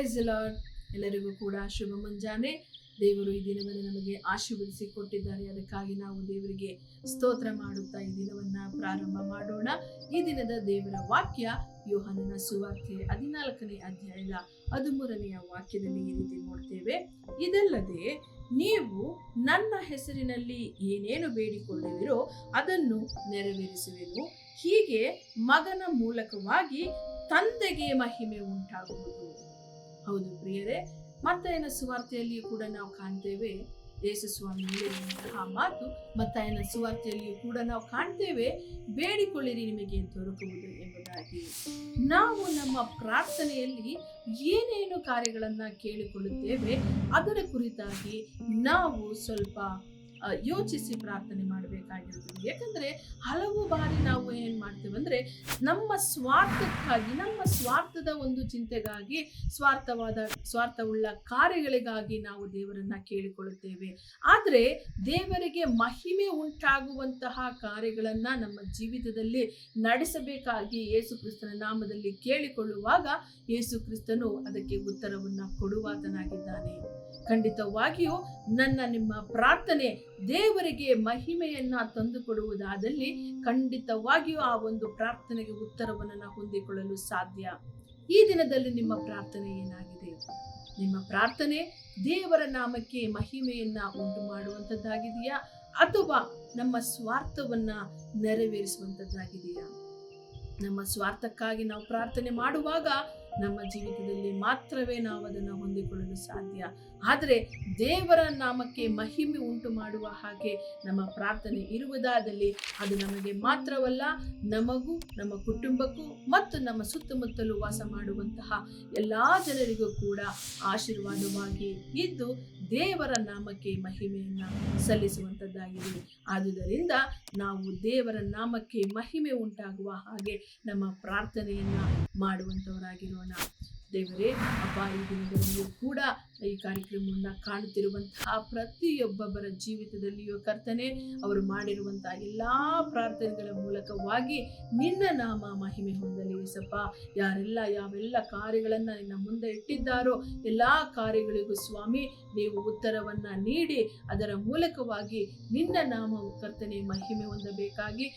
Price the lord. ಎಲ್ಲರಿಗೂ ಕೂಡ ಶುಭ ಮುಂಜಾನೆ. ದೇವರು ಈ ದಿನವನ್ನು ನಮಗೆ ಆಶೀರ್ವದಿಸಿ ಕೊಟ್ಟಿದ್ದಾರೆ. ಅದಕ್ಕಾಗಿ ನಾವು ದೇವರಿಗೆ ಸ್ತೋತ್ರ ಮಾಡುತ್ತಾ ಈ ದಿನವನ್ನ ಪ್ರಾರಂಭ ಮಾಡೋಣ. ಈ ದಿನದ ದೇವರ ವಾಕ್ಯ ಯೋಹಾನನ ಸುವಾರ್ತೆ 14ನೇ ಅಧ್ಯಾಯದ 13ನೆಯ ವಾಕ್ಯದಲ್ಲಿ ಈ ರೀತಿ ನೋಡ್ತೇವೆ. ಇದಲ್ಲದೆ ನೀವು ನನ್ನ ಹೆಸರಿನಲ್ಲಿ ಏನೇನು ಬೇಡಿಕೊಳ್ಳುವಿರೋ ಅದನ್ನು ನೆರವೇರಿಸುವೆನು. ಹೀಗೆ ಮಗನ ಮೂಲಕವಾಗಿ ತಂದೆಗೆ ಮಹಿಮೆ ಉಂಟಾಗುವುದು. ಹೌದು ಪ್ರಿಯರೇ, ಮತ್ತಾಯನ ಸುವಾರ್ತೆಯಲ್ಲಿಯೂ ಕೂಡ ನಾವು ಕಾಣ್ತೇವೆ. ಯೇಸು ಸ್ವಾಮಿ ಹೇಳಿರುವಂತಹ ಮಾತು ಮತ್ತಾಯನ ಸುವಾರ್ತೆಯಲ್ಲಿಯೂ ಕೂಡ ನಾವು ಕಾಣ್ತೇವೆ, ಬೇಡಿಕೊಳ್ಳಿರಿ ನಿಮಗೆ ದೊರಕುವುದು ಎಂಬುದಾಗಿ. ನಾವು ನಮ್ಮ ಪ್ರಾರ್ಥನೆಯಲ್ಲಿ ಏನೇನು ಕಾರ್ಯಗಳನ್ನ ಕೇಳಿಕೊಳ್ಳುತ್ತೇವೆ ಅದರ ಕುರಿತಾಗಿ ನಾವು ಸ್ವಲ್ಪ ಯೋಚಿಸಿ ಪ್ರಾರ್ಥನೆ ಮಾಡಬೇಕಾಗಿರುತ್ತದೆ. ಯಾಕಂದ್ರೆ ಹಲವು ಬಾರಿ ನಾವು ಏನ್ ಮಾಡ್ತೇವೆ ಅಂದ್ರೆ ನಮ್ಮ ಸ್ವಾರ್ಥಕ್ಕಾಗಿ, ನಮ್ಮ ಸ್ವಾರ್ಥದ ಒಂದು ಚಿಂತೆಗಾಗಿ, ಸ್ವಾರ್ಥವುಳ್ಳ ಕಾರ್ಯಗಳಿಗಾಗಿ ನಾವು ದೇವರನ್ನ ಕೇಳಿಕೊಳ್ಳುತ್ತೇವೆ. ಆದ್ರೆ ದೇವರಿಗೆ ಮಹಿಮೆ ಉಂಟಾಗುವಂತಹ ಕಾರ್ಯಗಳನ್ನ ನಮ್ಮ ಜೀವಿತದಲ್ಲಿ ನಡೆಸಬೇಕಾಗಿ ಯೇಸು ಕ್ರಿಸ್ತನ ನಾಮದಲ್ಲಿ ಕೇಳಿಕೊಳ್ಳುವಾಗ ಯೇಸು ಕ್ರಿಸ್ತನು ಅದಕ್ಕೆ ಉತ್ತರವನ್ನ ಕೊಡುವಾತನಾಗಿದ್ದಾನೆ. ಖಂಡಿತವಾಗಿಯೂ ನಿಮ್ಮ ಪ್ರಾರ್ಥನೆ ದೇವರಿಗೆ ಮಹಿಮೆಯನ್ನ ತಂದುಕೊಡುವುದಾದಲ್ಲಿ ಖಂಡಿತವಾಗಿಯೂ ಆ ಒಂದು ಪ್ರಾರ್ಥನೆಗೆ ಉತ್ತರವನ್ನು ನಾವು ಹೊಂದಿಕೊಳ್ಳಲು ಸಾಧ್ಯ. ಈ ದಿನದಲ್ಲಿ ನಿಮ್ಮ ಪ್ರಾರ್ಥನೆ ಏನಾಗಿದೆ? ನಿಮ್ಮ ಪ್ರಾರ್ಥನೆ ದೇವರ ನಾಮಕ್ಕೆ ಮಹಿಮೆಯನ್ನ ಉಂಟು ಮಾಡುವಂತದ್ದಾಗಿದೆಯಾ, ಅಥವಾ ನಮ್ಮ ಸ್ವಾರ್ಥವನ್ನ ನೆರವೇರಿಸುವಂತದ್ದಾಗಿದೆಯಾ? ನಮ್ಮ ಸ್ವಾರ್ಥಕ್ಕಾಗಿ ನಾವು ಪ್ರಾರ್ಥನೆ ಮಾಡುವಾಗ ನಮ್ಮ ಜೀವಿತದಲ್ಲಿ ಮಾತ್ರವೇ ನಾವು ಅದನ್ನು ಹೊಂದಿಕೊಳ್ಳಲು ಸಾಧ್ಯ. ಆದರೆ ದೇವರ ನಾಮಕ್ಕೆ ಮಹಿಮೆ ಉಂಟು ಮಾಡುವ ಹಾಗೆ ನಮ್ಮ ಪ್ರಾರ್ಥನೆ ಇರುವುದಾದಲ್ಲಿ ಅದು ನಮಗೆ ಮಾತ್ರವಲ್ಲ, ನಮಗೂ, ನಮ್ಮ ಕುಟುಂಬಕ್ಕೂ ಮತ್ತು ನಮ್ಮ ಸುತ್ತಮುತ್ತಲೂ ವಾಸ ಮಾಡುವಂತಹ ಎಲ್ಲಾ ಜನರಿಗೂ ಕೂಡ ಆಶೀರ್ವಾದವಾಗಿ ಇದ್ದು ದೇವರ ನಾಮಕ್ಕೆ ಮಹಿಮೆಯನ್ನ ಸಲ್ಲಿಸುವಂತದ್ದಾಗಿದೆ. ಆದುದರಿಂದ ನಾವು ದೇವರ ನಾಮಕ್ಕೆ ಮಹಿಮೆ ಉಂಟಾಗುವ ಹಾಗೆ ನಮ್ಮ ಪ್ರಾರ್ಥನೆಯನ್ನ ಮಾಡುವಂತವರಾಗಿರೋಣ. ದೇವರೇ ಅಪ್ಪ, ಈ ದಿನದಲ್ಲಿಯೂ ಕೂಡ ಈ ಕಾರ್ಯಕ್ರಮವನ್ನು ಕಾಣುತ್ತಿರುವಂತಹ ಪ್ರತಿಯೊಬ್ಬೊಬ್ಬರ ಜೀವಿತದಲ್ಲಿಯೂ ಕರ್ತನೆ, ಅವರು ಮಾಡಿರುವಂತಹ ಎಲ್ಲಾ ಪ್ರಾರ್ಥನೆಗಳ ಮೂಲಕವಾಗಿ ನಿನ್ನ ನಾಮ ಮಹಿಮೆ ಹೊಂದಲಿ ಏಸಪ್ಪ. ಯಾವೆಲ್ಲ ಕಾರ್ಯಗಳನ್ನ ನಿನ್ನ ಮುಂದೆ ಇಟ್ಟಿದ್ದಾರೋ ಎಲ್ಲಾ ಕಾರ್ಯಗಳಿಗೂ ಸ್ವಾಮಿ ನೀವು ಉತ್ತರವನ್ನ ನೀಡಿ ಅದರ ಮೂಲಕವಾಗಿ ನಿನ್ನ ನಾಮವು ಕರ್ತನೆ ಮಹಿಮೆ ಹೊಂದಬೇಕಾಗಿ,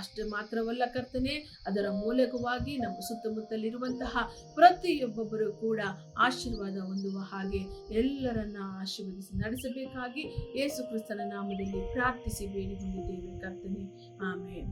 ಅಷ್ಟು ಮಾತ್ರವಲ್ಲ ಕರ್ತನೆ, ಅದರ ಮೂಲಕವಾಗಿ ನಮ್ಮ ಸುತ್ತಮುತ್ತಲಿರುವಂತಹ ಪ್ರತಿಯೊಬ್ಬೊಬ್ಬರು ಕೂಡ ಆಶೀರ್ವಾದ ಹೊಂದುವ ಹಾಗೆ ಎಲ್ಲರನ್ನ ಆಶೀರ್ವದಿಸಿ ನಡೆಸಬೇಕಾಗಿ ಯೇಸು ಕ್ರಿಸ್ತನ ನಾಮದಲ್ಲಿ ಪ್ರಾರ್ಥಿಸಿ ಬೇಡಿ ಹೊಂದಿದ್ದೇವೆ ಕರ್ತನೆ. ಆಮೆನ್.